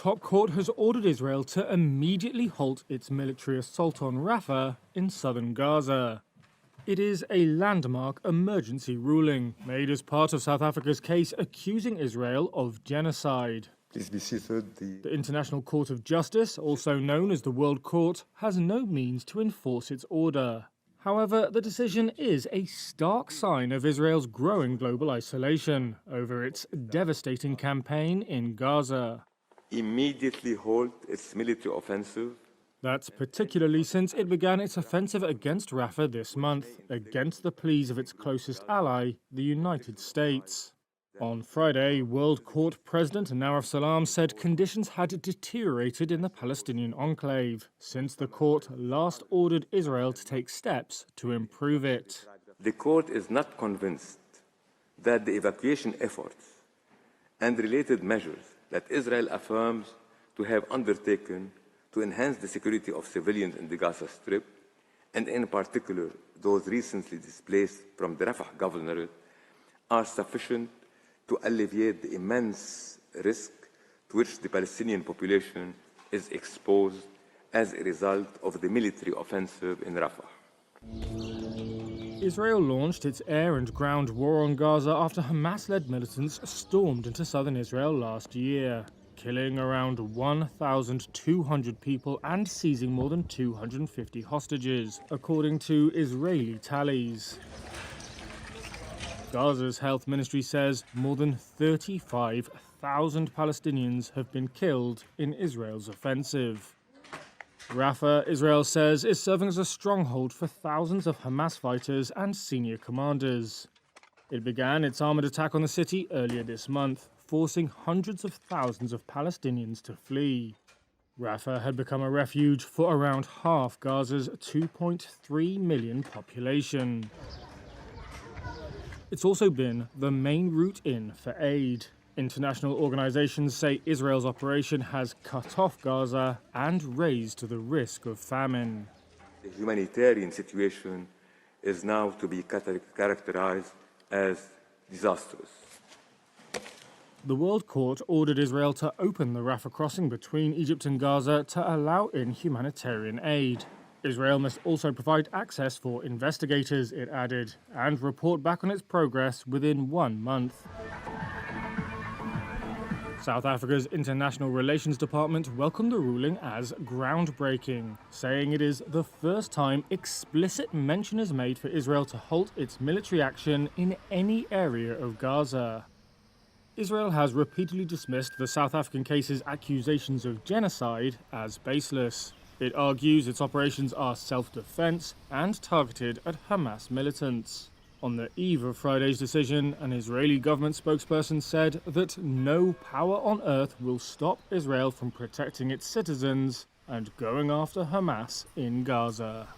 top court has ordered Israel to immediately halt its military assault on Rafah in southern Gaza. It is a landmark emergency ruling made as part of South Africa's case accusing Israel of genocide. Please be seated. The International Court of Justice, also known as the World Court, has no means to enforce its order. However, the decision is a stark sign of Israel's growing global isolation over its devastating campaign in Gaza. Immediately halt its military offensive. That's particularly since it began its offensive against Rafah this month, against the pleas of its closest ally, the United States. On Friday, World Court President Naraf Salam said conditions had deteriorated in the Palestinian enclave since the court last ordered Israel to take steps to improve it. The court is not convinced that the evacuation efforts and related measures that Israel affirms to have undertaken to enhance the security of civilians in the Gaza Strip, and in particular those recently displaced from the Rafah governorate, are sufficient to alleviate the immense risk to which the Palestinian population is exposed as a result of the military offensive in Rafah. Israel launched its air and ground war on Gaza after Hamas-led militants stormed into southern Israel last year, killing around 1,200 people and seizing more than 250 hostages, according to Israeli tallies. Gaza's health ministry says more than 35,000 Palestinians have been killed in Israel's offensive. Rafah, Israel says, is serving as a stronghold for thousands of Hamas fighters and senior commanders. It began its armored attack on the city earlier this month, forcing hundreds of thousands of Palestinians to flee. Rafah had become a refuge for around half Gaza's 2.3 million population. It's also been the main route in for aid. International organizations say Israel's operation has cut off Gaza and raised the risk of famine. The humanitarian situation is now to be characterized as disastrous. The World Court ordered Israel to open the Rafah crossing between Egypt and Gaza to allow in humanitarian aid. Israel must also provide access for investigators, it added, and report back on its progress within 1 month. South Africa's International Relations Department welcomed the ruling as groundbreaking, saying it is the first time explicit mention is made for Israel to halt its military action in any area of Gaza. Israel has repeatedly dismissed the South African case's accusations of genocide as baseless. It argues its operations are self-defense and targeted at Hamas militants. On the eve of Friday's decision, an Israeli government spokesperson said that no power on earth will stop Israel from protecting its citizens and going after Hamas in Gaza.